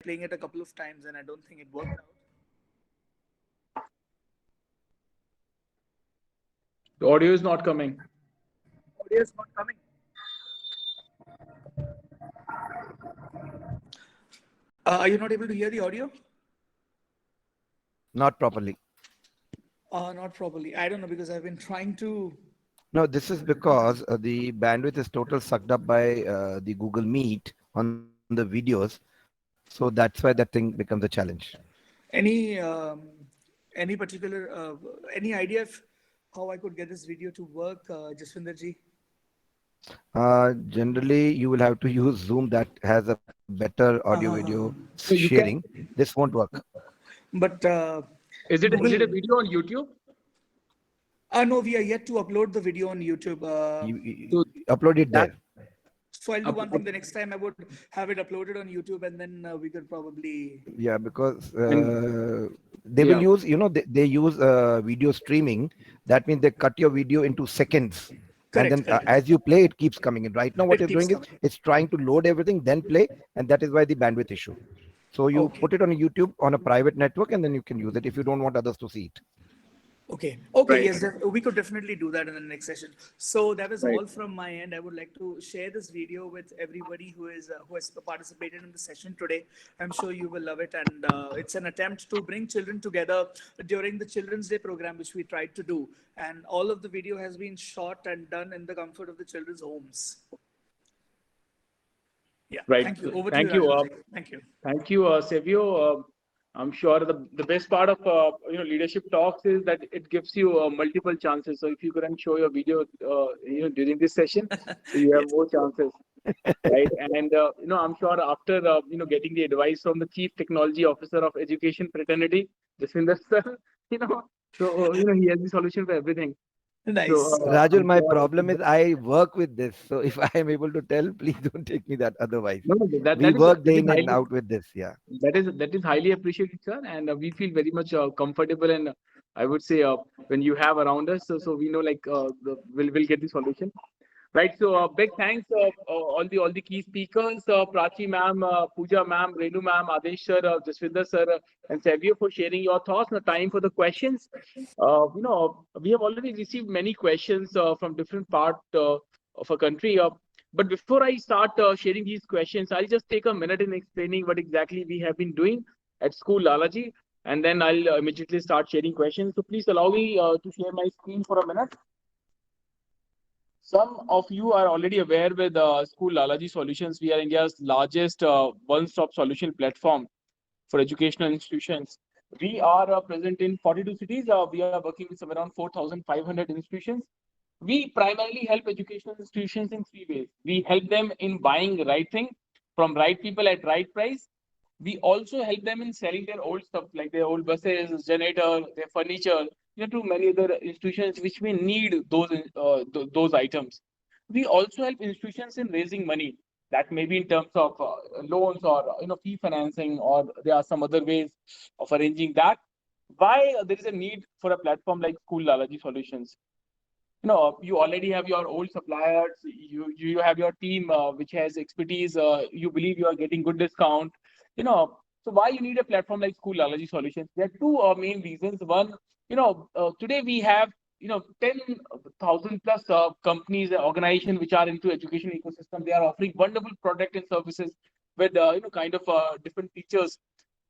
playing it a couple of times and I don't think it worked out. The audio is not coming. Audio is not coming. Are you not able to hear the audio? Not properly. Not properly. I don't know because I've been trying to. No, this is because the bandwidth is total sucked up by the Google Meet on the videos. So that's why that thing becomes a challenge. Any any particular any idea of how I could get this video to work, Jaswinder ji? Generally, you will have to use Zoom that has a better audio video So you sharing. can. This won't work. But Is it a Google. video on YouTube? No, we are yet to upload the video on YouTube. You So upload it that there. So I'll do up, one up, thing. The next time I would have it uploaded on YouTube, and then we could probably. Yeah, because and they will yeah, use, they use video streaming. That means they cut your video into seconds. And Correct, then correct. as you play, it keeps coming in. Right now, what It it's keeps doing is coming. it's trying to load everything, then play. And that is why the bandwidth issue. So you Okay. put it on YouTube on a private network, and then you can use it if you don't want others to see it. Okay. Okay. right, Yes, we could definitely do that in the next session. So that was right. all from my end. I would like to share this video with everybody who has participated in the session today. I'm sure you will love it, and it's an attempt to bring children together during the Children's Day program, which we tried to do. And all of the video has been shot and done in the comfort of the children's homes. Yeah. Right. Thank you. Over to you, Thank you. Rajan. Thank you. Thank you, Savio. I'm sure the best part of leadership talks is that it gives you multiple chances. So if you couldn't show your video during this session, so you have Yes. more chances, right? And I'm sure after getting the advice from the Chief Technology Officer of Education Fraternity, Jaswinder sir, you know, so he has the solution for everything. So Nice. Rajul, I'm my sure. problem is I work with this. So if I am able to tell, please don't take me that otherwise. No, no, We work that day is in and highly out with this. Yeah. that is highly appreciated, sir, and we feel very much comfortable, and I would say when you have around us, so we know like we'll get the solution. Right. So big thanks all the key speakers, Prachi ma'am, Pooja ma'am, Renu ma'am, Adesh sir, Jaswinder sir, and Savio for sharing your thoughts. Now time for the questions. We have already received many questions from different part of a country. But before I start sharing these questions, I'll just take a minute in explaining what exactly we have been doing at School Lalaji, and then I'll immediately start sharing questions. So please allow me to share my screen for a minute. Some of you are already aware with School Lalaji Solutions. We are India's largest one-stop solution platform for educational institutions. We are present in 42 cities. We are working with some around 4,500 institutions. We primarily help educational institutions in three ways. We help them in buying the right thing from right people at right price. We also help them in selling their old stuff like their old buses, generator, their furniture, to many other institutions which may need those items. We also help institutions in raising money. That may be in terms of loans or fee financing, or there are some other ways of arranging that. Why there is a need for a platform like School Lalaji Solutions? You already have your old suppliers, you have your team which has expertise, you believe you are getting good discount, so why you need a platform like School Allergy Solutions? There are two main reasons. One, today we have 10,000 plus companies and organizations which are into education ecosystem. They are offering wonderful product and services with kind of different features.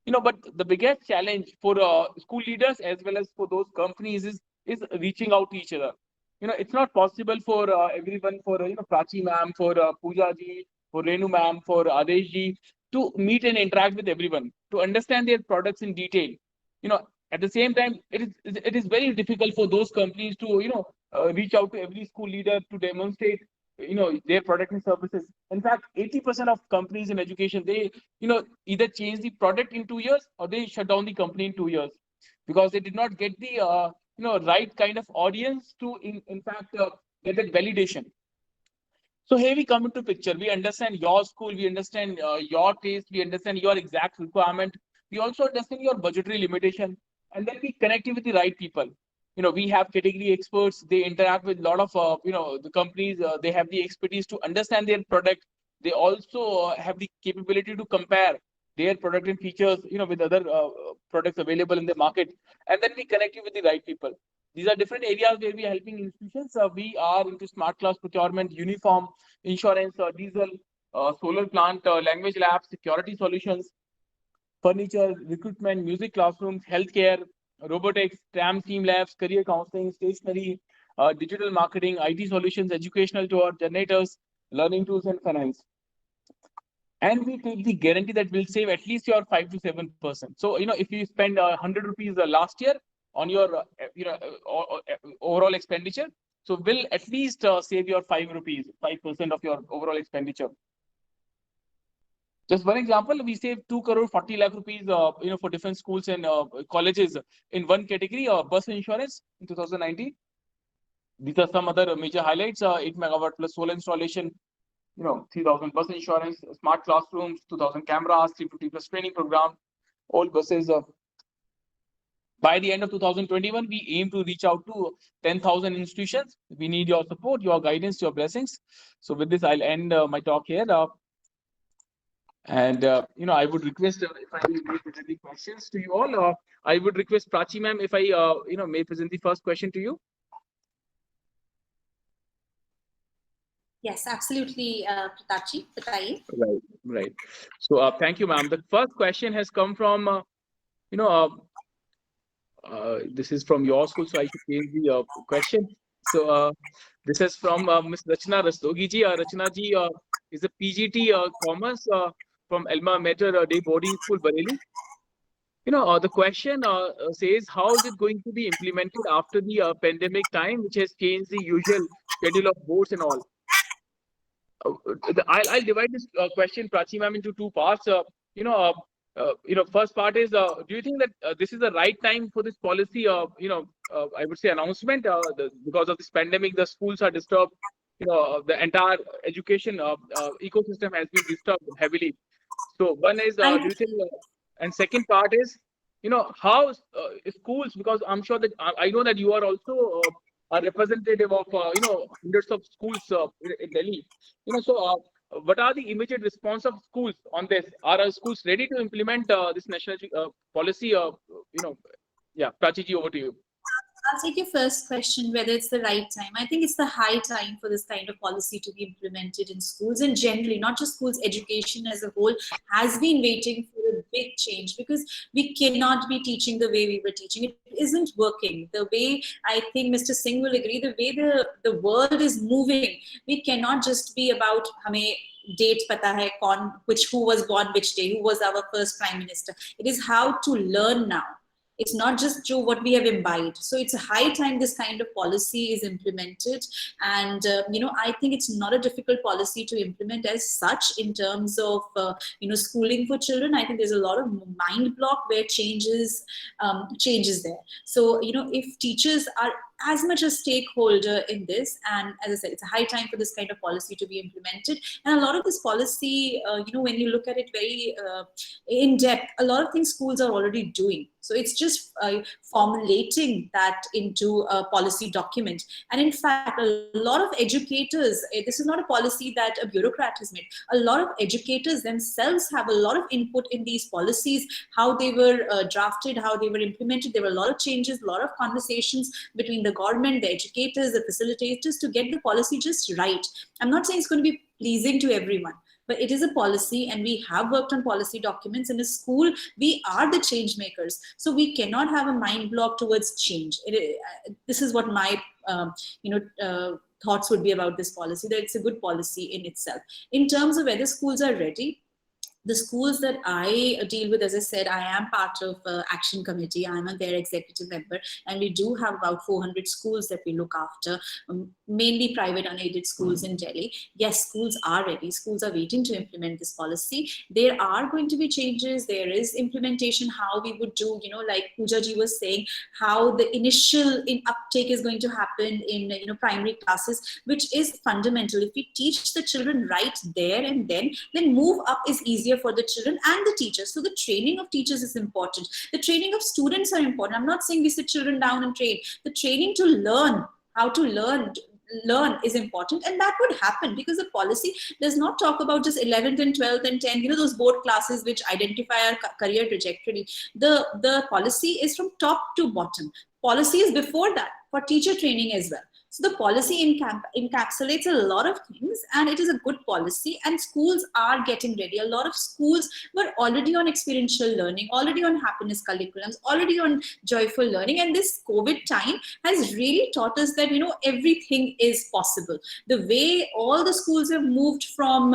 But the biggest challenge for school leaders as well as for those companies is reaching out to each other. It's not possible for everyone, for Prachi ma'am, for Pooja ji, for Renu ma'am, for Adesh ji, to meet and interact with everyone, to understand their products in detail. At the same time, it is very difficult for those companies to reach out to every school leader to demonstrate their product and services. In fact, 80% of companies in education, they either change the product in 2 years or they shut down the company in 2 years because they did not get the right kind of audience to in fact get that validation. So here we come into picture. We understand your school, we understand your taste, we understand your exact requirement. We also understand your budgetary limitation, and then we connect you with the right people. We have category experts. They interact with a lot of the companies. They have the expertise to understand their product. They also have the capability to compare. their product and features, with other products available in the market, and then we connect you with the right people. These are different areas where we are helping institutions. We are into smart class procurement, uniform, insurance, diesel, solar plant, language labs, security solutions, furniture, recruitment, music classrooms, healthcare, robotics, tram team labs, career counseling, stationery, digital marketing, IT solutions, educational tour, generators, learning tools, and finance. And we take the guarantee that we'll save at least your 5 to 7%. So, if you spend 100 rupees last year on your, overall expenditure, so we'll at least save your 5 rupees, 5% of your overall expenditure. Just one example, we saved 2 crore 40 lakh rupees, for different schools and colleges in one category, bus insurance in 2019. These are some other major highlights: 8 megawatt plus solar installation, 3,000 bus insurance, smart classrooms, 2,000 cameras, 350 plus training program, all buses. By the end of 2021, we aim to reach out to 10,000 institutions. We need your support, your guidance, your blessings. So with this, I'll end my talk here. And I would request if I may present the questions to you all. I would request Prachi ma'am if I may present the first question to you. Yes, absolutely, Pratachi. Right. So thank you, ma'am. The first question has come from this is from your school, so I should change the question. So this is from Ms. Rachna Rastogi ji. Rachna ji is a PGT Commerce from Elma Mater Day Boarding School, Bareilly. The question says, how is it going to be implemented after the pandemic time, which has changed the usual schedule of boards and all? I'll divide this question, Prachi ma'am, into two parts. First part is, do you think that this is the right time for this policy? I would say announcement, because of this pandemic, the schools are disturbed. The entire education ecosystem has been disturbed heavily. So one is, do you think? And second part is, how schools, because I'm sure that I know that you are also a representative of hundreds of schools in Delhi. So what are the immediate response of schools on this? Are our schools ready to implement this national policy? Yeah, Prachi ji, over to you. I'll take your first question, whether it's the right time. I think it's the high time for this kind of policy to be implemented in schools, and generally, not just schools, education as a whole has been waiting for a big change, because we cannot be teaching the way we were teaching. It isn't working. The way, I think Mr. Singh will agree, the way the world is moving, we cannot just be about hame date pata hai who was born which day, who was our first prime minister. It is how to learn now. It's not just what we have imbibed. So it's a high time this kind of policy is implemented. And, I think it's not a difficult policy to implement as such in terms of, schooling for children. I think there's a lot of mind block where changes there. So, if teachers are as much a stakeholder in this, and as I said, it's a high time for this kind of policy to be implemented. And a lot of this policy, when you look at it very in depth, a lot of things schools are already doing. So it's just formulating that into a policy document. And in fact, a lot of educators, this is not a policy that a bureaucrat has made. A lot of educators themselves have a lot of input in these policies, how they were drafted, how they were implemented. There were a lot of changes, a lot of conversations between the government, the educators, the facilitators to get the policy just right. I'm not saying it's going to be pleasing to everyone, but it is a policy, and we have worked on policy documents. In a school, we are the change makers. So we cannot have a mind block towards change. This is what my thoughts would be about this policy, that it's a good policy in itself. In terms of whether schools are ready, the schools that I deal with, as I said, I am part of Action Committee. I'm their executive member, and we do have about 400 schools that we look after, mainly private unaided schools in Delhi. Yes, schools are ready. Schools are waiting to implement this policy. There are going to be changes. There is implementation, how we would do, like Pooja ji was saying, how the initial uptake is going to happen in, primary classes, which is fundamental. If we teach the children right there and then move up is easier for the children and the teachers. So the training of teachers is important. The training of students are important. I'm not saying we sit children down and train. The training to learn, how to learn, learn is important, and that would happen because the policy does not talk about just 11th and 12th and 10th, those board classes which identify our career trajectory. The policy is from top to bottom. Policy is before that for teacher training as well. So the policy encapsulates a lot of things, and it is a good policy, and schools are getting ready. A lot of schools were already on experiential learning, already on happiness curriculums, already on joyful learning, and this COVID time has really taught us that, everything is possible. The way all the schools have moved from,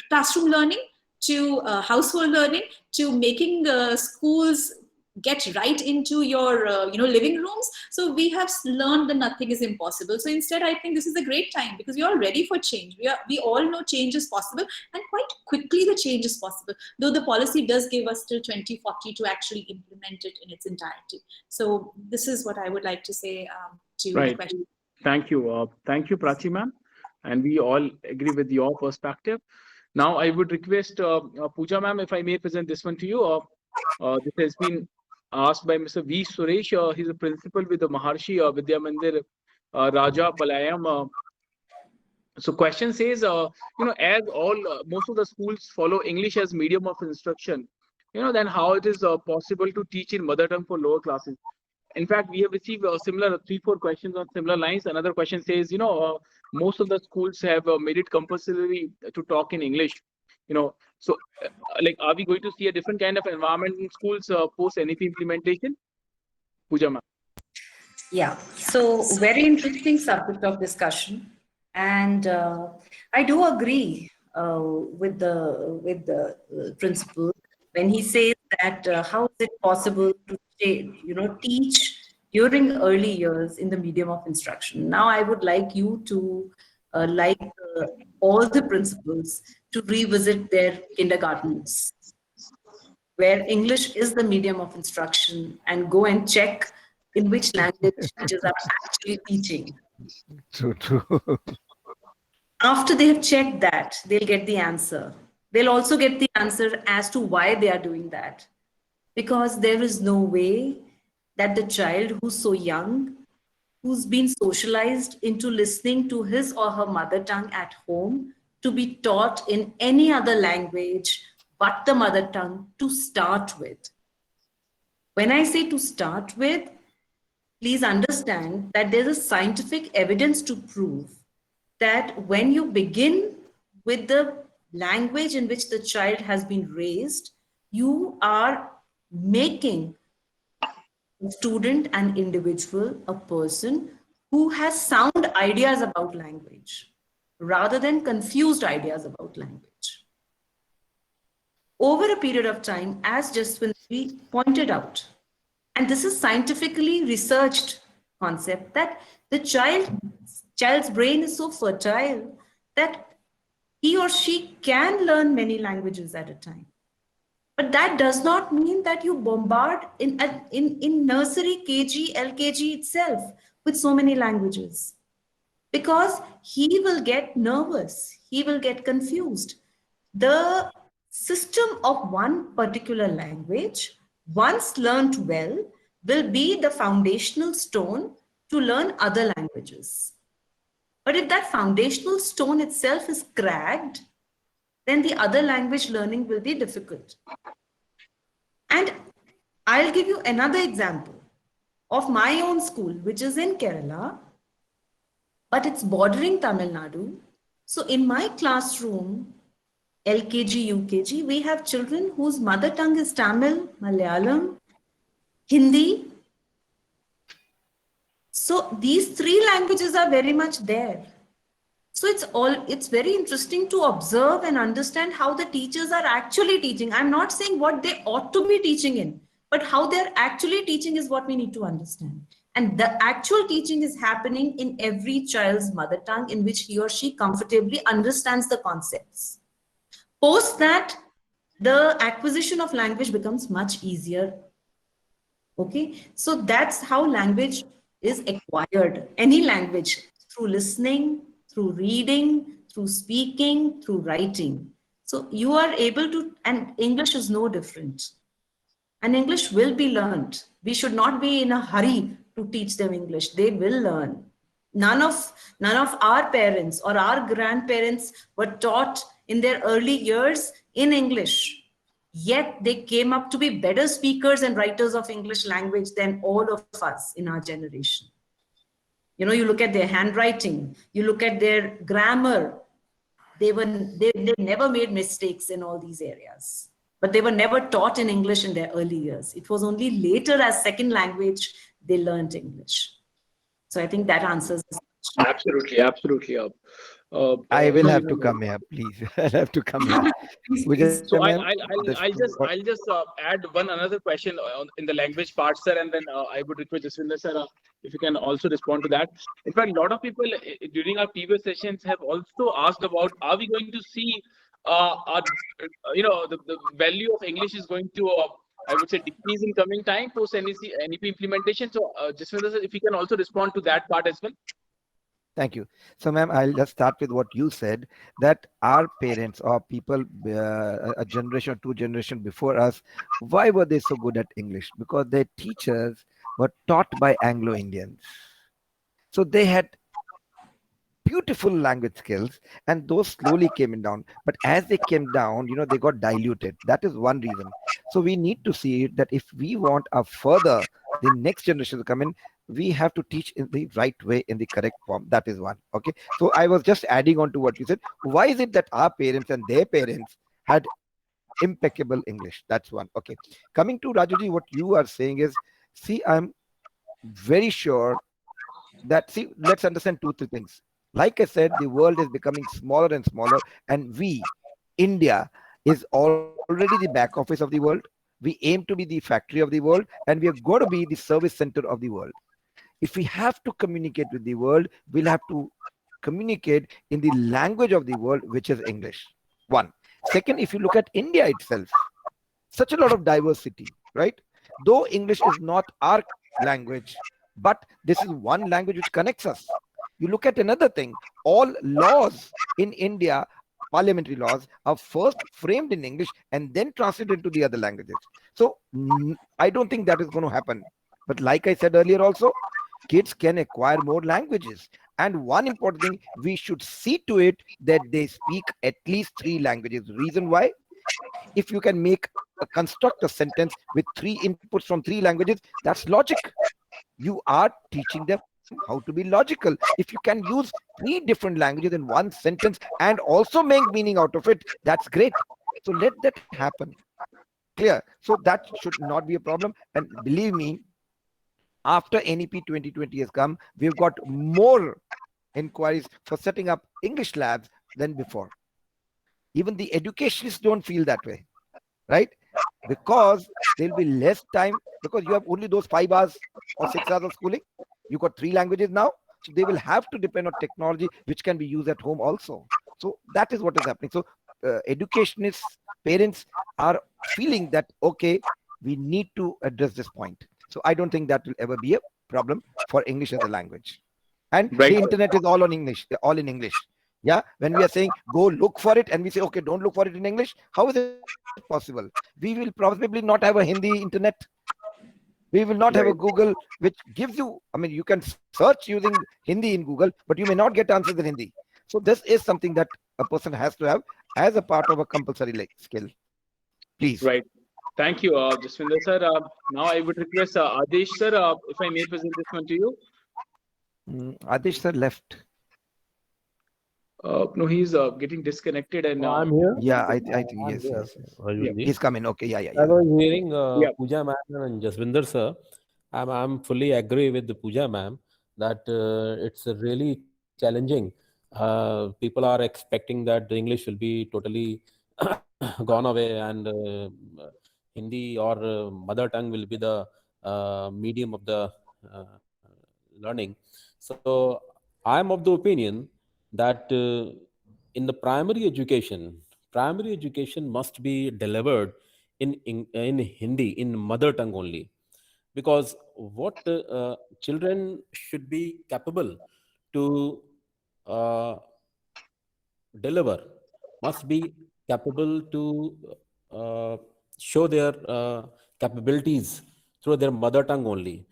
classroom learning to household learning to making schools get right into your living rooms. So we have learned that nothing is impossible. So instead, I think this is a great time because we are ready for change. We all know change is possible, and quite quickly the change is possible, though the policy does give us till 2040 to actually implement it in its entirety. So this is what I would like to say to the question. Thank you. Thank you, Prachi ma'am. And we all agree with your perspective. Now I would request Pooja ma'am, if I may present this one to you. This has been asked by Mr. V. Suresh. He's a principal with the Maharshi Vidya Mandir Raja Palayam. So question says, as most of the schools follow English as medium of instruction, then how it is possible to teach in mother tongue for lower classes? In fact, we have received similar 3-4 questions on similar lines. Another question says, most of the schools have made it compulsory to talk in English. So are we going to see a different kind of environment in schools post NEP implementation? Pooja ma'am. Yeah, so very interesting subject of discussion, and I do agree with the principal when he says that how is it possible to teach during early years in the medium of instruction. Now I would like you to all the principals to revisit their kindergartens where English is the medium of instruction and go and check in which language teachers are actually teaching. True. After they have checked that, they'll get the answer. They'll also get the answer as to why they are doing that. Because there is no way that the child who's so young, who's been socialized into listening to his or her mother tongue at home, to be taught in any other language but the mother tongue to start with. When I say to start with, please understand that there's a scientific evidence to prove that when you begin with the language in which the child has been raised, you are making a student, an individual, a person who has sound ideas about language rather than confused ideas about language. Over a period of time, as Jaswant pointed out, and this is scientifically researched concept, that the child's brain is so fertile that he or she can learn many languages at a time. But that does not mean that you bombard in nursery, KG, LKG itself with so many languages. Because he will get nervous, he will get confused. The system of one particular language, once learned well, will be the foundational stone to learn other languages. But if that foundational stone itself is cracked, then the other language learning will be difficult. And I'll give you another example of my own school, which is in Kerala, but it's bordering Tamil Nadu. So in my classroom, LKG, UKG, we have children whose mother tongue is Tamil, Malayalam, Hindi. So these three languages are very much there. So it's very interesting to observe and understand how the teachers are actually teaching. I'm not saying what they ought to be teaching in, but how they're actually teaching is what we need to understand. And the actual teaching is happening in every child's mother tongue in which he or she comfortably understands the concepts. Post that, the acquisition of language becomes much easier. Okay, so that's how language is acquired. Any language, through listening, through reading, through speaking, through writing. So you are able to, and English is no different. And English will be learned. We should not be in a hurry to teach them English. They will learn. None of our parents or our grandparents were taught in their early years in English. Yet they came up to be better speakers and writers of English language than all of us in our generation. You know, you look at their handwriting, you look at their grammar. They never made mistakes in all these areas, but they were never taught in English in their early years. It was only later as second language they learned English. So I think that answers this question. Absolutely, absolutely. I will No, have you to know, come here, please. I'll have to come here. Please, Vijay please. So ma'am, I'll just add one another question in the language part, sir, and then I would request Jaswinder sir if you can also respond to that. In fact, a lot of people during our previous sessions have also asked about, are we going to see the value of English is going to I would say decrease in coming time post NEP implementation. So Jaswinder sir, if you can also respond to that part as well. Thank you. So, ma'am, I'll just start with what you said, that our parents or people a generation or two generation before us, why were they so good at English? Because their teachers were taught by Anglo-Indians. So they had beautiful language skills, and those slowly came down. But as they came down, they got diluted. That is one reason. So we need to see that if we want the next generation to come in, we have to teach in the right way, in the correct form. That is one. Okay. So I was just adding on to what you said. Why is it that our parents and their parents had impeccable English? That's one. Okay. Coming to Rajuji, what you are saying is, see, I'm very sure that, see, let's understand two, three things. Like I said, the world is becoming smaller and smaller, and India, is already the back office of the world. We aim to be the factory of the world, and we are going to be the service center of the world. If we have to communicate with the world, we'll have to communicate in the language of the world, which is English. One. Second, if you look at India itself, such a lot of diversity, right? Though English is not our language, but this is one language which connects us. You look at another thing, all laws in India, parliamentary laws, are first framed in English and then translated into the other languages. So I don't think that is going to happen. But like I said earlier also, kids can acquire more languages. And one important thing, we should see to it that they speak at least 3 languages. Reason why? If you can construct a sentence with 3 inputs from 3 languages, that's logic. You are teaching them how to be logical. If you can use 3 different languages in one sentence and also make meaning out of it, that's great. So let that happen. Clear? So that should not be a problem. And believe me, after NEP 2020 has come, we've got more inquiries for setting up English labs than before. Even the educationists don't feel that way, right? Because there'll be less time, because you have only those 5 hours or 6 hours of schooling. You got 3 languages now, so they will have to depend on technology which can be used at home also. So that is what is happening. So educationists, parents are feeling that, okay, we need to address this point. So I don't think that will ever be a problem for English as a language. And Right. the internet is all on English, all in English. Yeah, when we are saying go look for it and we say, okay, don't look for it in English, how is it possible? We will probably not have a Hindi internet. We will not have a Google which gives you, I mean, you can search using Hindi in Google, but you may not get answers in Hindi. So this is something that a person has to have as a part of a compulsory skill. Please. Right. Thank you, Jaswinder sir. Now I would request Adesh sir, if I may present this one to you. Adesh sir left. No, he's getting disconnected and I'm here. Yeah, I think I'm yes, here. yes, yes. Rajulji. He's coming. Okay, yeah. I was hearing Yeah. Pooja ma'am and Jaswinder sir. I'm fully agree with the Pooja ma'am that it's really challenging. People are expecting that the English will be totally gone away and Hindi or mother tongue will be the medium of the learning. So I'm of the opinion that in the primary education must be delivered in Hindi, in mother tongue only, because what children should be capable to deliver must be capable to show their capabilities through their mother tongue only.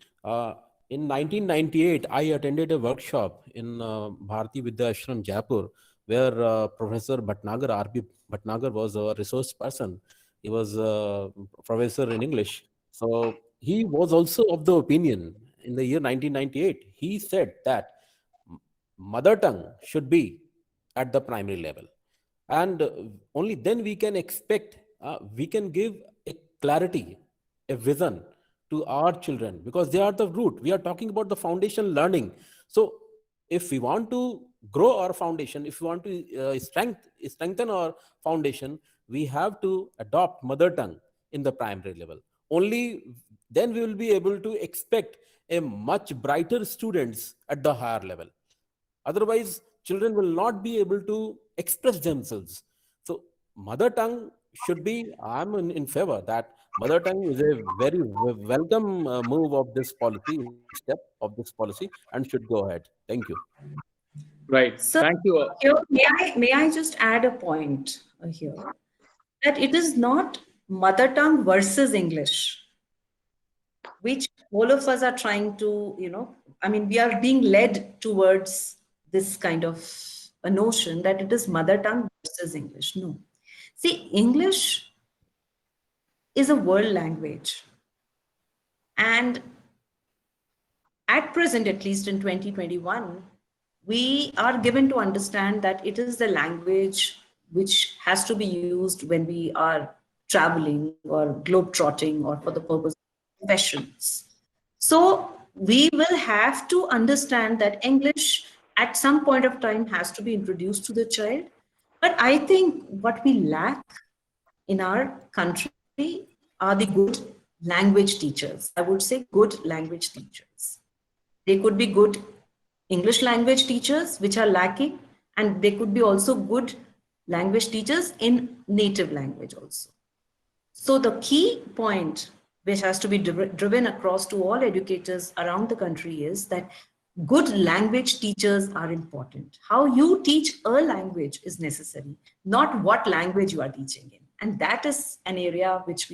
In 1998, I attended a workshop in Bharati Vidya Ashram, Jaipur, where Professor Bhatnagar, R.B. Bhatnagar, was a resource person. He was a professor in English. So he was also of the opinion in the year 1998. He said that mother tongue should be at the primary level. And only then we can expect, we can give a clarity, a vision to our children, because they are the root. We are talking about the foundation learning. So if we want to grow our foundation, if we want to strengthen our foundation, we have to adopt mother tongue in the primary level. Only then we will be able to expect a much brighter students at the higher level. Otherwise, children will not be able to express themselves. So, mother tongue should be, I'm in favor that mother tongue is a very welcome move of this policy, step of this policy, and should go ahead. Thank you. Right. So Thank you. here, may I just add a point here, that it is not mother tongue versus English, which all of us are trying to, I mean, we are being led towards this kind of a notion that it is mother tongue versus English. No. See, English is a world language. And at present, at least in 2021, we are given to understand that it is the language which has to be used when we are traveling or globe-trotting or for the purpose of professions. So we will have to understand that English at some point of time has to be introduced to the child. But I think what we lack in our country are the good language teachers. I would say good language teachers. They could be good English language teachers, which are lacking, and they could be also good language teachers in native language also. So the key point which has to be driven across to all educators around the country is that good language teachers are important. How you teach a language is necessary, not what language you are teaching in. And that is an area which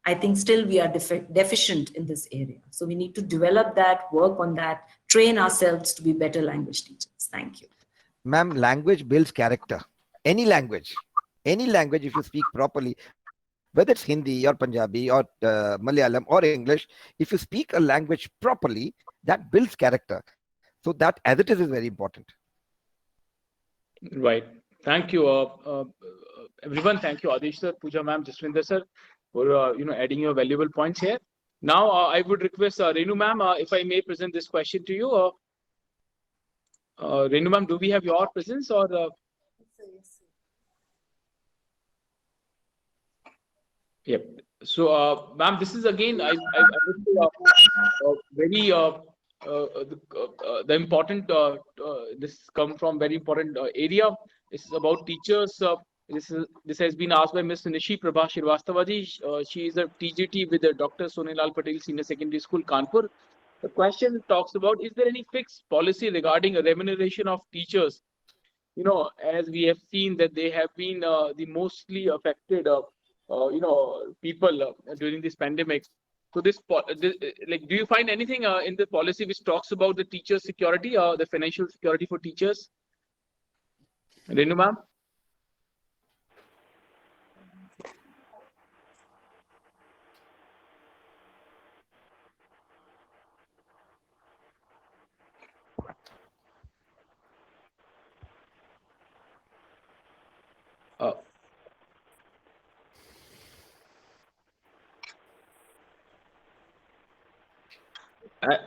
I think still we are deficient in this area. So we need to develop that, work on that, train ourselves to be better language teachers. Thank you. Ma'am, language builds character. Any language, if you speak properly, whether it's Hindi or Punjabi or Malayalam or English, if you speak a language properly, that builds character. So that as it is very important. Right. Thank you, everyone. Thank you, Adesh sir, Pooja ma'am, Jaswinder sir, for adding your valuable points here. Now, I would request Renu ma'am, if I may present this question to you. Renu ma'am, do we have your presence or? Yep. So, ma'am, this is again, I would say, very the important. This come from very important area. This is about teachers. This has been asked by Ms. Nishi Prabha Shrivastava. She is a TGT with Dr. Sonilal Patel Senior Secondary School, Kanpur. The question talks about: is there any fixed policy regarding remuneration of teachers? As we have seen that they have been the mostly affected. People during this pandemic. So do you find anything in the policy which talks about the teacher security, the financial security for teachers? Renu ma'am?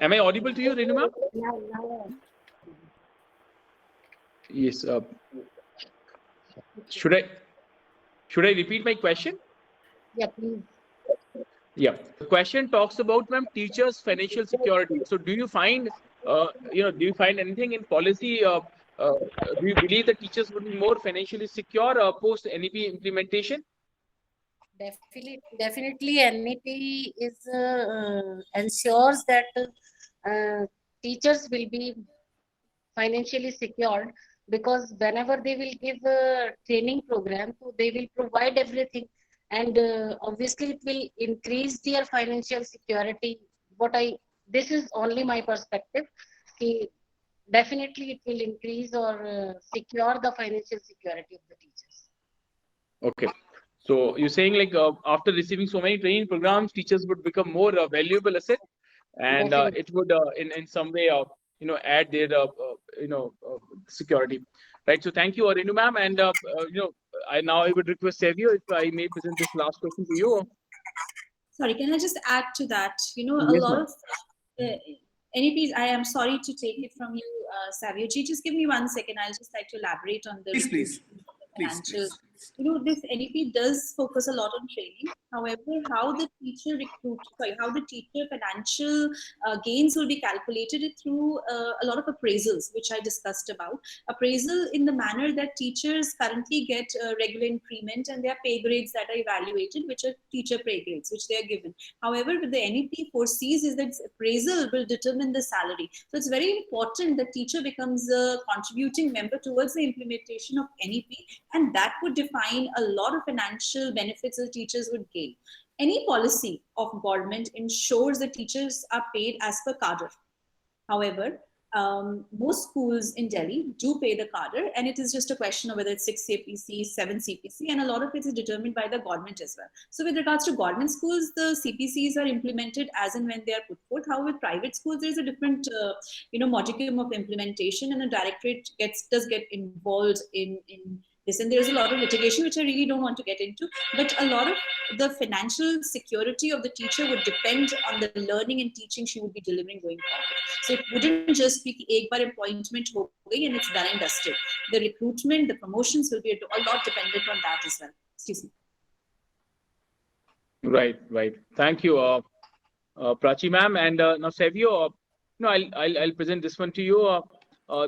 Am I audible to you, Renu ma'am? Yes. Should I repeat my question? Yeah, please. Yeah. The question talks about, ma'am, teachers' financial security. So do you find, do you find anything in policy? Do you believe that teachers would be more financially secure post NEP implementation? Definitely, NEP is ensures that teachers will be financially secured, because whenever they will give a training program, so they will provide everything, and obviously it will increase their financial security. What I This is only my perspective. Definitely it will increase or secure the financial security of the teachers. Okay. So you're saying like after receiving so many training programs, teachers would become more valuable asset, and Definitely. it would in some way add their security, right? So thank you, Renu ma'am, and I would request Savio if I may present this last question to you. Sorry, can I just add to that? A Yes, lot ma'am. of NEPs, I am sorry to take it from you, Savio ji. Just give me 1 second. I'll just like to elaborate on the Please, please, recruitment of the please, financial. please. This NEP does focus a lot on training. However, how the teacher financial gains will be calculated through a lot of appraisals, which I discussed about. Appraisal in the manner that teachers currently get regular increment and their pay grades that are evaluated, which are teacher pay grades, which they are given. However, what the NEP foresees is that appraisal will determine the salary. So it's very important that teacher becomes a contributing member towards the implementation of NEP, and that would define a lot of financial benefits that teachers would gain. Any policy of government ensures that teachers are paid as per cadre. However, most schools in Delhi do pay the cadre, and it is just a question of whether it's 6 CPC, 7 CPC, and a lot of it is determined by the government as well. So, with regards to government schools, the CPCs are implemented as and when they are put forth. However, with private schools, there is a different, modicum of implementation, and the directorate does get involved in this. And there's a lot of litigation which I really don't want to get into, but a lot of the financial security of the teacher would depend on the learning and teaching she would be delivering going forward. So it wouldn't just be ek bar appointment ho gayi and it's done and dusted. The recruitment, the promotions will be a lot dependent on that as well. Excuse me. Right. Thank you, Prachi ma'am, and now Savio. I'll present this one to you.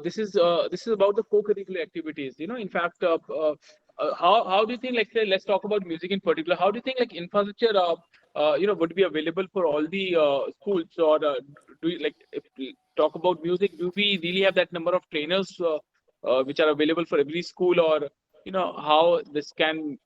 This is about the co-curricular activities. In fact, how do you think, like, let's talk about music in particular. How do you think, like, infrastructure would be available for all the schools, or do you, like, if we talk about music, do we really have that number of trainers which are available for every school, or how this can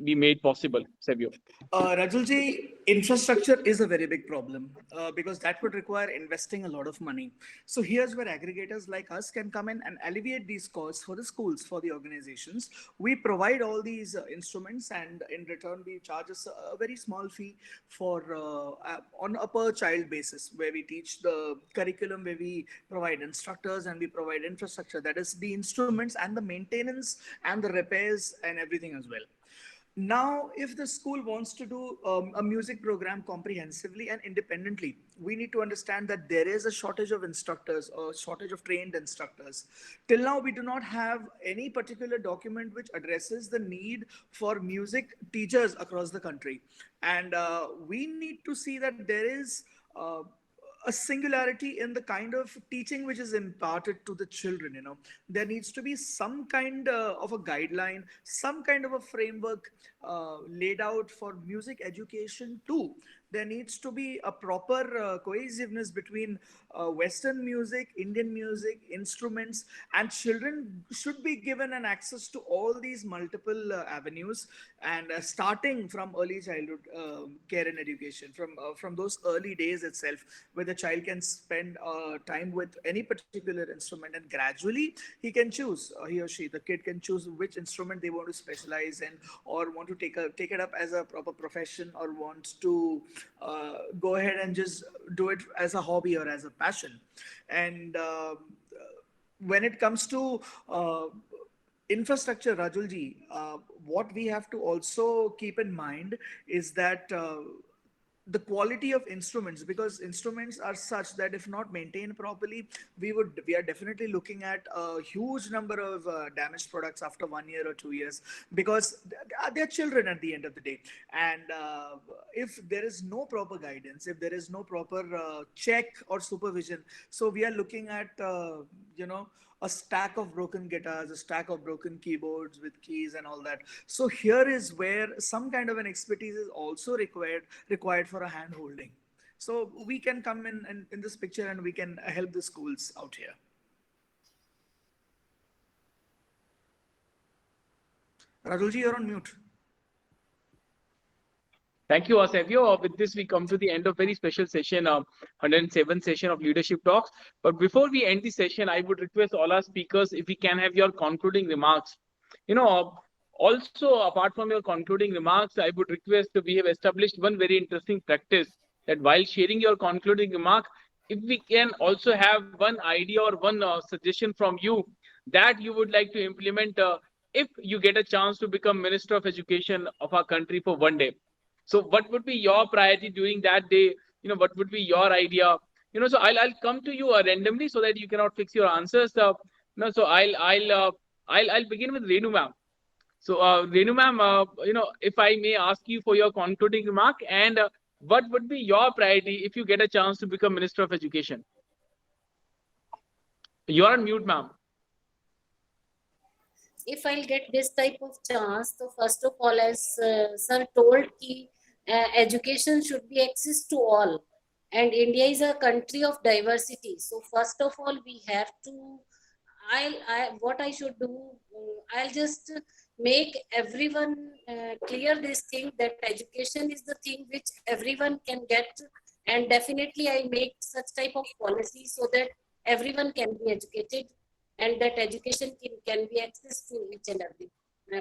be made possible, Savio? Rajulji, infrastructure is a very big problem because that would require investing a lot of money. So here's where aggregators like us can come in and alleviate these costs for the schools, for the organizations. We provide all these instruments, and in return, we charge us a very small fee for on a per child basis, where we teach the curriculum, where we provide instructors and we provide infrastructure. That is the instruments and the maintenance and the repairs and everything as well. Now, if the school wants to do a music program comprehensively and independently, we need to understand that there is a shortage of instructors or shortage of trained instructors. Till now, we do not have any particular document which addresses the need for music teachers across the country. And we need to see that there is a singularity in the kind of teaching which is imparted to the children. There needs to be some kind of a guideline, some kind of a framework laid out for music education too. There needs to be a proper cohesiveness between Western music, Indian music, instruments, and children should be given an access to all these multiple avenues, and starting from early childhood care and education, from those early days itself, where the child can spend time with any particular instrument, and gradually he can choose, he or she, the kid can choose which instrument they want to specialize in, or want to take it up as a proper profession, or want to go ahead and just do it as a hobby or as a passion. And when it comes to infrastructure, Rajulji, what we have to also keep in mind is that the quality of instruments, because instruments are such that if not maintained properly, we are definitely looking at a huge number of damaged products after 1 year or 2 years, because they're children at the end of the day. And if there is no proper guidance, if there is no proper check or supervision, so we are looking at a stack of broken guitars, a stack of broken keyboards with keys and all that. So here is where some kind of an expertise is also required for a hand holding. So we can come in this picture, and we can help the schools out here. Rajulji, you're on mute. Thank you, Savio. With this, we come to the end of very special session, 107th session of Leadership Talks. But before we end the session, I would request all our speakers if we can have your concluding remarks. Also, apart from your concluding remarks, I would request we have established one very interesting practice that while sharing your concluding remark, if we can also have one idea or one suggestion from you that you would like to implement if you get a chance to become Minister of Education of our country for one day. So what would be your priority during that day? What would be your idea? So I'll come to you randomly so that you cannot fix your answers. So I'll begin with Renu ma'am. So Renu ma'am, if I may ask you for your concluding remark, and what would be your priority if you get a chance to become Minister of Education? You're on mute, ma'am. If I'll get this type of chance, so first of all, as sir told, education should be access to all, and India is a country of diversity. So first of all, we have to. What I should do, I'll just make everyone clear this thing that education is the thing which everyone can get, and definitely I make such type of policy so that everyone can be educated, and that education can be access to each and every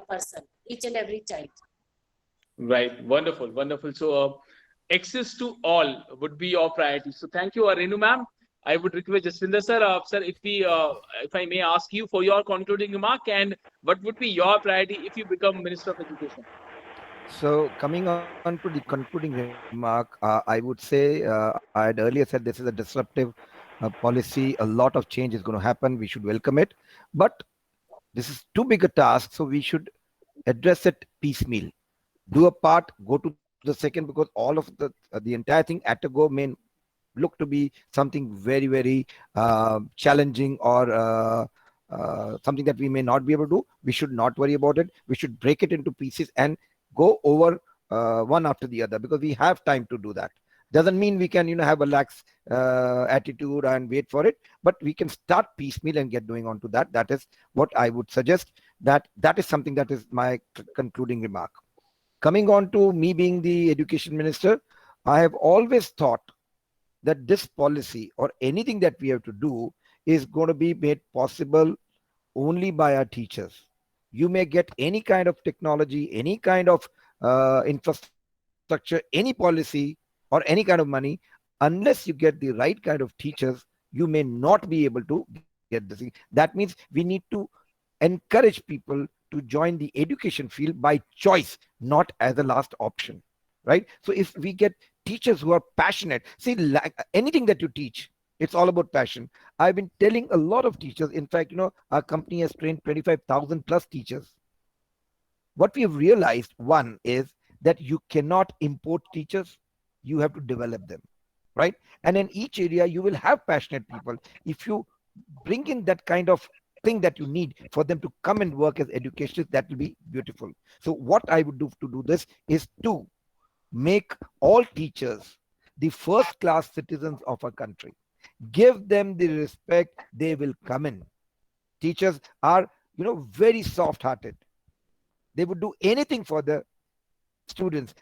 person, each and every child. Right, wonderful, wonderful. So access to all would be your priority. So thank you, Renu ma'am. I would request Jaswinder sir, sir, if I may ask you for your concluding remark, and what would be your priority if you become Minister of Education? So coming on to the concluding remark, I would say I had earlier said this is a disruptive policy. A lot of change is going to happen. We should welcome it, but this is too big a task, so we should address it piecemeal. Do a part, go to the second, because all of the entire thing at a go may look to be something very, very challenging or something that we may not be able to do. We should not worry about it. We should break it into pieces and go over one after the other, because we have time to do that. Doesn't mean we can, have a lax attitude and wait for it, but we can start piecemeal and get going on to that. That is what I would suggest. That is something that is my concluding remark. Coming on to me being the education minister, I have always thought that this policy or anything that we have to do is going to be made possible only by our teachers. You may get any kind of technology, any kind of infrastructure, any policy, or any kind of money, unless you get the right kind of teachers, you may not be able to get this thing. That means we need to encourage people to join the education field by choice, not as a last option, right? So if we get teachers who are passionate, see, like anything that you teach, it's all about passion. I've been telling a lot of teachers, in fact, our company has trained 25,000 plus teachers. What we have realized, one, is that you cannot import teachers, you have to develop them, right? And in each area, you will have passionate people. If you bring in that kind of thing that you need for them to come and work as educationists, that will be beautiful. So what I would do to do this is to make all teachers the first class citizens of our country. Give them the respect they will come in. Teachers are, very soft hearted. They would do anything for the students,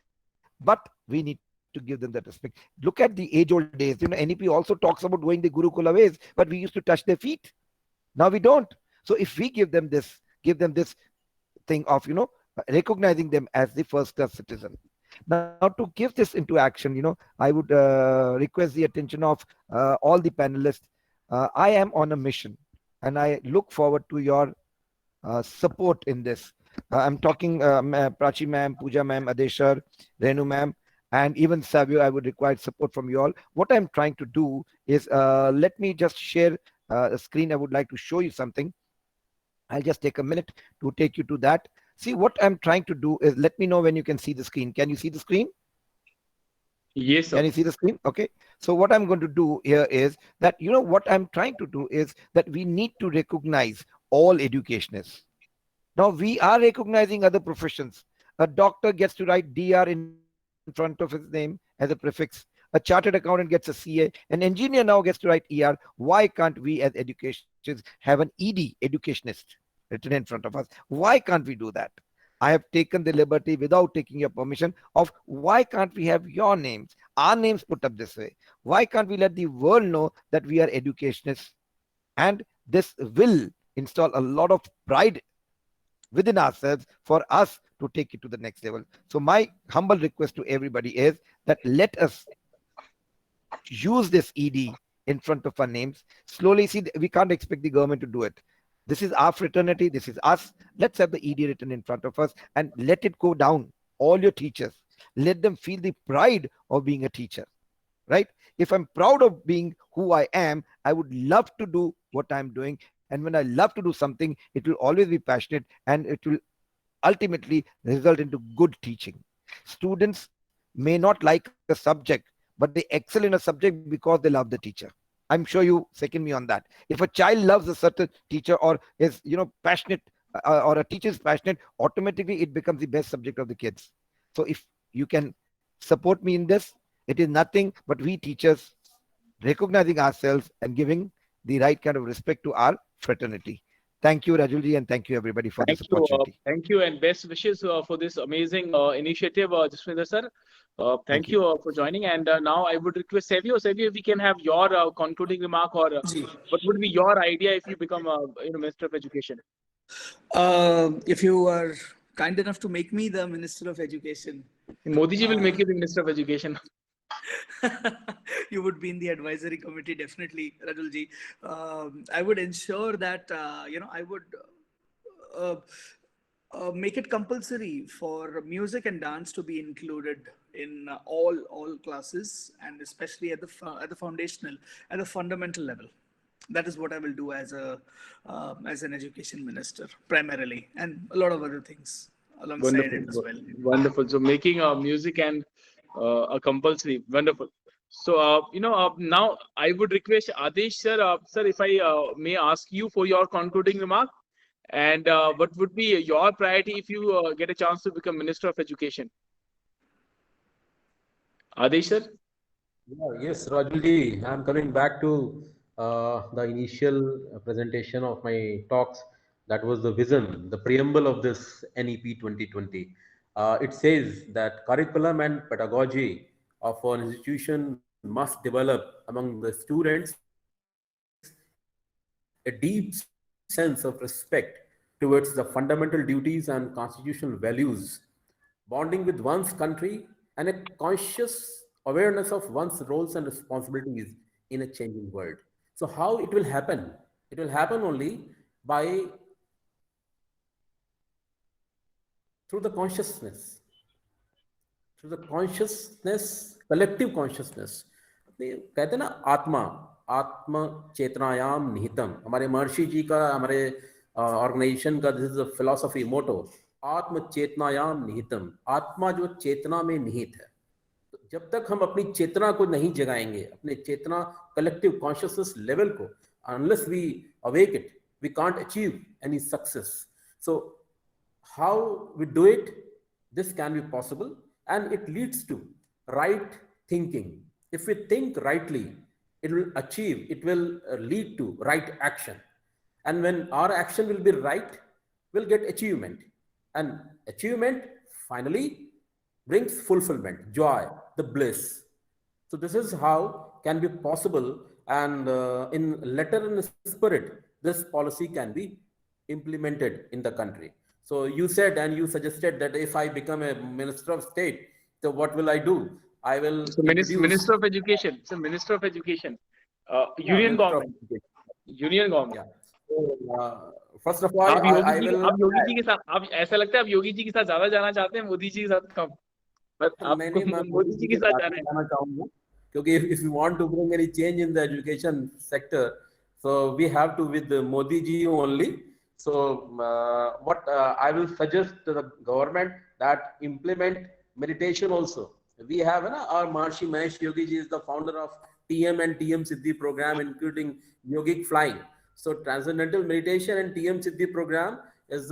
but we need to give them that respect. Look at the age old days. NEP also talks about going the Gurukula ways, but we used to touch their feet. Now we don't. So if we give them this thing of, recognizing them as the first class citizen. Now to give this into action, I would request the attention of all the panelists. I am on a mission and I look forward to your support in this. I'm talking Prachi ma'am, Pooja ma'am, Adeshar, Renu ma'am, and even Savio. I would require support from you all. What I'm trying to do is, let me just share a screen. I would like to show you something. I'll just take a minute to take you to that. See, what I'm trying to do is, let me know when you can see the screen. Can you see the screen? Yes, sir. Can you see the screen? Okay. So what I'm going to do here is that, what I'm trying to do is that we need to recognize all educationists. Now we are recognizing other professions. A doctor gets to write DR in front of his name as a prefix. A chartered accountant gets a CA. An engineer now gets to write ER. Why can't we as educationists have an ED, educationist, written in front of us? Why can't we do that? I have taken the liberty without taking your permission of why can't we have your names, our names put up this way? Why can't we let the world know that we are educationists? And this will install a lot of pride within ourselves for us to take it to the next level. So my humble request to everybody is that let us use this ED in front of our names. Slowly, see, we can't expect the government to do it. This is our fraternity. This is us. Let's have the ED written in front of us and let it go down. All your teachers, let them feel the pride of being a teacher, right? If I'm proud of being who I am, I would love to do what I'm doing. And when I love to do something, it will always be passionate and it will ultimately result into good teaching. Students may not like a subject, but they excel in a subject because they love the teacher. I'm sure you second me on that. If a child loves a certain teacher or is, passionate, or a teacher is passionate, automatically it becomes the best subject of the kids. So if you can support me in this, it is nothing but we teachers recognizing ourselves and giving the right kind of respect to our fraternity. Thank you, Rajulji, and thank you everybody for this opportunity. Thank you, and best wishes for this amazing initiative, Jaswinder sir. Thank you for joining. And now I would request Savio, if we can have your concluding remark, or what would be your idea if you become Minister of Education? If you are kind enough to make me the Minister of Education, Modi ji will make you the Minister of Education. You would be in the advisory committee, definitely, Rajulji. I would ensure that, I would make it compulsory for music and dance to be included in all classes, and especially at the foundational, at the fundamental level. That is what I will do as an education minister, primarily, and a lot of other things alongside it as well. Wonderful. So making music and a compulsory. Wonderful. So now I would request Adesh sir, if I may ask you for your concluding remark, and what would be your priority if you get a chance to become Minister of Education? Adesh sir? Yes, Rajulji, I'm coming back to the initial presentation of my talks. That was the vision, the preamble of this NEP 2020. It says that curriculum and pedagogy of an institution must develop among the students a deep sense of respect towards the fundamental duties and constitutional values, bonding with one's country, and a conscious awareness of one's roles and responsibilities in a changing world. So how it will happen? It will happen only by through the consciousness, collective consciousness. कहते हैं ना, आत्म चेतनायाम निहितम. हमारे महर्षि जी का, हमारे organisation का, this is a philosophy मोटो, आत्म चेतनायाम निहितम. आत्मा जो चेतना में निहित है, तो जब तक हम अपनी चेतना को नहीं जगाएंगे, अपने चेतना कलेक्टिव कॉन्शियसनेस लेवल को, unless we awake it, we can't achieve any success. So how we do it? This can be possible, and it leads to right thinking. If we think rightly, it will lead to right action. And when our action will be right, we'll get achievement. And achievement finally brings fulfillment, joy, the bliss. So this is how can be possible, and in letter and spirit, this policy can be implemented in the country. So you said and you suggested that if I become a Minister of State, so what will I do? I will. So Minister of Education. So Minister of Education. Union government. Union government. Yeah. So, first of all, I will. आप योगी जी के साथ, आप ऐसा लगता है आप योगी जी के साथ ज्यादा जाना चाहते हैं, मोदी जी के साथ कम? मैं मोदी जी के साथ जाना चाहूंगा, क्योंकि if you want to bring any change in the education sector, so we have to with Modi ji only. So what I will suggest to the government that implement meditation also. We have our Maharishi Mahesh Yogi ji is the founder of TM and TM Siddhi program, including yogic flying. So transcendental meditation and TM Siddhi program is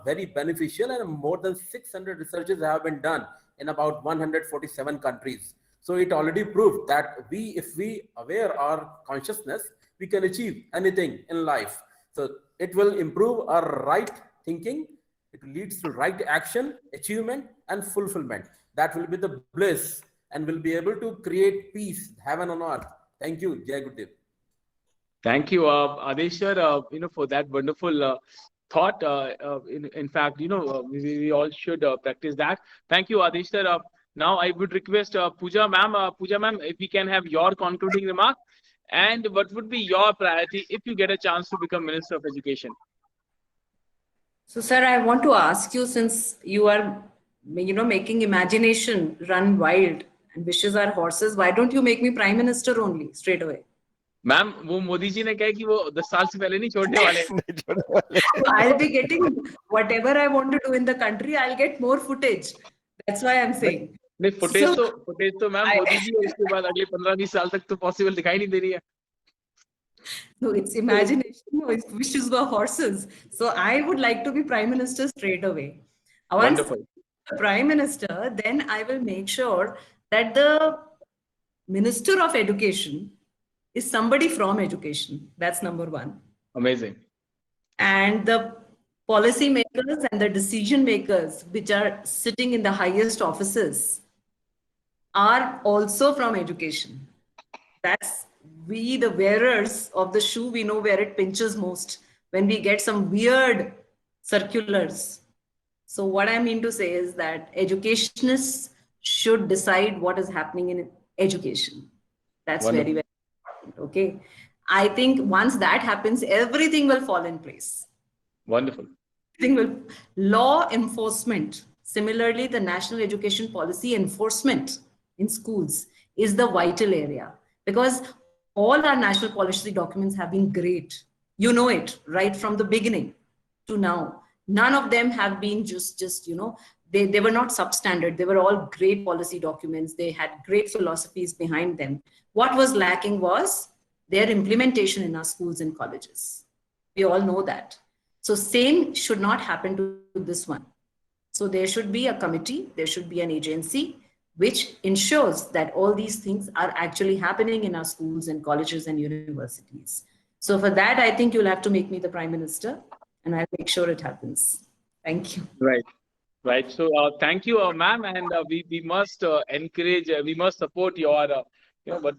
very beneficial, and more than 600 researches have been done in about 147 countries. So it already proved that if we aware our consciousness, we can achieve anything in life. So it will improve our right thinking, It leads to right action, achievement, and fulfillment. That will be the bliss and will be able to create peace, heaven on earth. Thank you, Jai Gurudev. Thank you, Adesh sir, for that wonderful thought. In fact, we all should practice that. Thank you, Adesh sir. Now I would request Pooja ma'am. Pooja ma'am, if we can have your concluding remark, and what would be your priority if you get a chance to become Minister of Education? So, sir, I want to ask you, since you are, making imagination run wild and wishes are horses, why don't you make me Prime Minister only straight away? Ma'am वो मोदी जी ने कहा कि वो 10 साल से पहले नहीं छोड़ने वाले So I'll be getting whatever I want to do in the country. I'll get more footage. That's why I'm saying. नहीं So- फुटेज तो मैम मोदी जी और उसके बाद अगले 15-20 साल तक तो पॉसिबल दिखाई नहीं दे रही है. No, it's imagination. No, it's wishes were horses. So I would like to be Prime Minister straight away. Once Wonderful. Prime Minister, then I will make sure that the Minister of Education is somebody from education. That's number one. Amazing. And the policy makers and the decision makers, which are sitting in the highest offices, are also from education. That's we, the wearers of the shoe, we know where it pinches most when we get some weird circulars. So what I mean to say is that educationists should decide what is happening in education. That's Wonderful. very, very important. Okay. I think once that happens, everything will fall in place. Wonderful. Law enforcement, similarly, the national education policy enforcement in schools is the vital area, because all our national policy documents have been great. You know it right from the beginning to now. None of them have been just they were not substandard. They were all great policy documents. They had great philosophies behind them. What was lacking was their implementation in our schools and colleges. We all know that. So same should not happen to this one. So there should be a committee, there should be an agency which ensures that all these things are actually happening in our schools and colleges and universities. So for that, I think you'll have to make me the Prime Minister, and I'll make sure it happens. Thank you. Right. So thank you, ma'am, and we must encourage, we must support your, but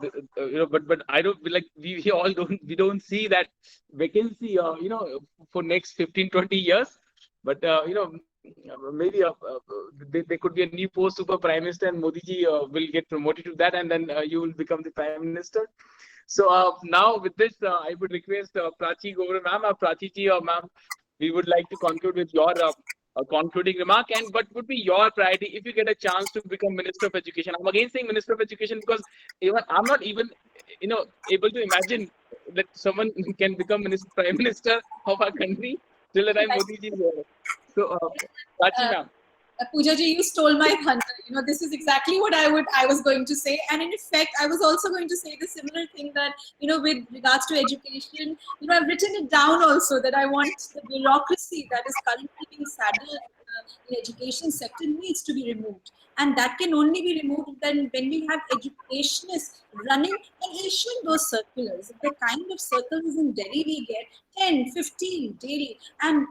I don't like we all don't see that vacancy, for next 15-20 years, but maybe there could be a new post super prime minister, and Modi ji will get promoted to that, and then you will become the prime minister. So now with this, I would request Prachi Govra ma'am, Prachi ji, ma'am, we would like to conclude with your concluding remark, and what would be your priority if you get a chance to become Minister of Education? I'm again saying Minister of Education because even I'm not even able to imagine that someone can become Prime Minister of our country till the time Modi ji is there. So Prachi ma'am. Pooja ji, you stole my thunder. This is exactly what I was going to say. And in effect, I was also going to say the similar thing that, with regards to education, I've written it down also that I want the bureaucracy that is currently being saddled in education sector needs to be removed. And that can only be removed then when we have educationists running and issuing those circulars. The kind of circulars in Delhi we get 10, 15 daily, and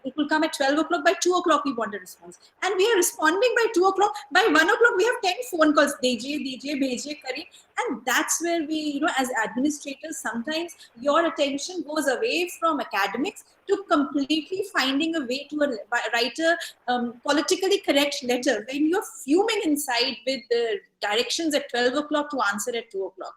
it will come at 12 o'clock. By 2 o'clock, we want a response. And we are responding by 2 o'clock. By 1 o'clock, we have 10 phone calls. Dejiye, Kari. And that's where we, as administrators, sometimes your attention goes away from academics to completely finding a way to write a politically correct letter when you're fuming inside with the directions at 12 o'clock to answer at 2 o'clock.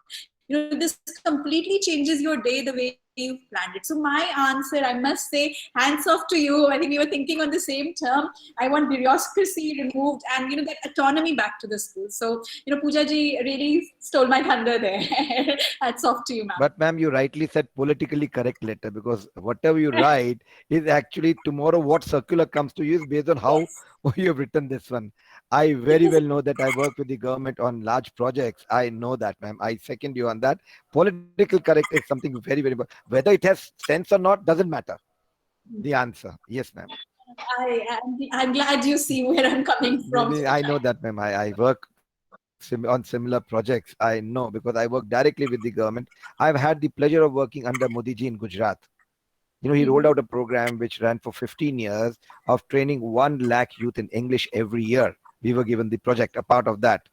This completely changes your day the way you planned it. So my answer, I must say, hands off to you. I think we were thinking on the same term. I want bureaucracy removed and, that autonomy back to the school. So, Pooja ji really stole my thunder there. Hats off to you, ma'am. But ma'am, you rightly said politically correct letter, because whatever you write is actually tomorrow what circular comes to you is based on how you have written this one. I very well know that I work with the government on large projects. I know that, ma'am. I second you on that. Political correct is something very, very important. Whether it has sense or not doesn't matter. The answer, yes, ma'am. I'm glad you see where I'm coming from. I know that, ma'am. I work on similar projects. I know because I work directly with the government. I've had the pleasure of working under Modi ji in Gujarat. He rolled out a program which ran for 15 years of training 1 lakh youth in English every year. We were given the project, a part of that.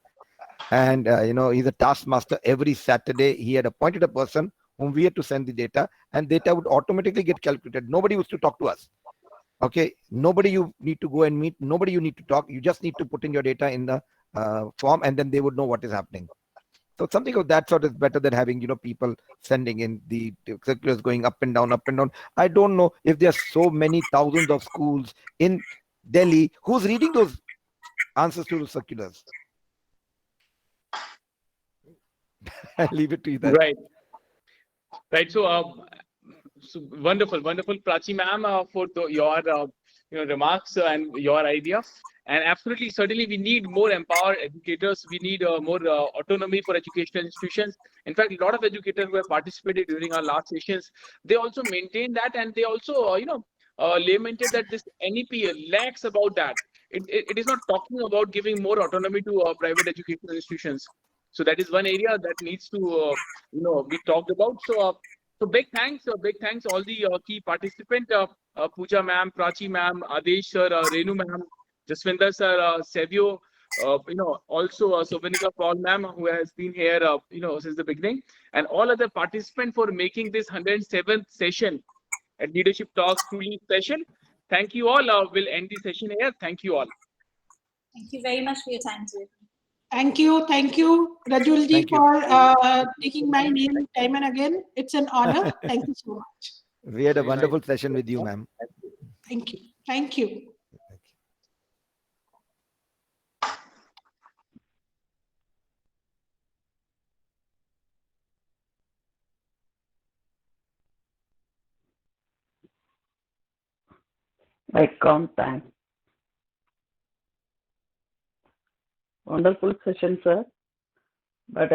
And, he's a taskmaster. Every Saturday, he had appointed a person whom we had to send the data, and data would automatically get calculated. Nobody was to talk to us. Okay, nobody you need to go and meet, nobody you need to talk. You just need to put in your data in the form, and then they would know what is happening. So something of that sort is better than having, people sending in the circulars going up and down, up and down. I don't know if there are so many thousands of schools in Delhi who's reading those answers to the circulars. I'll leave it to you there. Right. Right. So wonderful, Prachi ma'am, for your remarks and your idea. And absolutely, certainly, we need more empowered educators. We need more autonomy for educational institutions. In fact, a lot of educators who have participated during our last sessions, they also maintain that, and they also, lamented that this NEP lacks about that. It is not talking about giving more autonomy to private educational institutions. So that is one area that needs to, be talked about. So big thanks all the key participants, Pooja ma'am, Prachi ma'am, Adesh sir, Renu ma'am, Jaswinder sir, Savio, also Sobanika Paul ma'am, who has been here, since the beginning, and all other participants for making this 107th session at Leadership Talks truly special. Thank you all. We'll end the session here. Thank you all. Thank you very much for your time today. Thank you, Rajulji, Thank you. for taking my name time and again. It's an honor. Thank you so much. We had a Very wonderful nice. session with you, ma'am. Thank you. Thank you. Like count time. Wonderful session, sir. But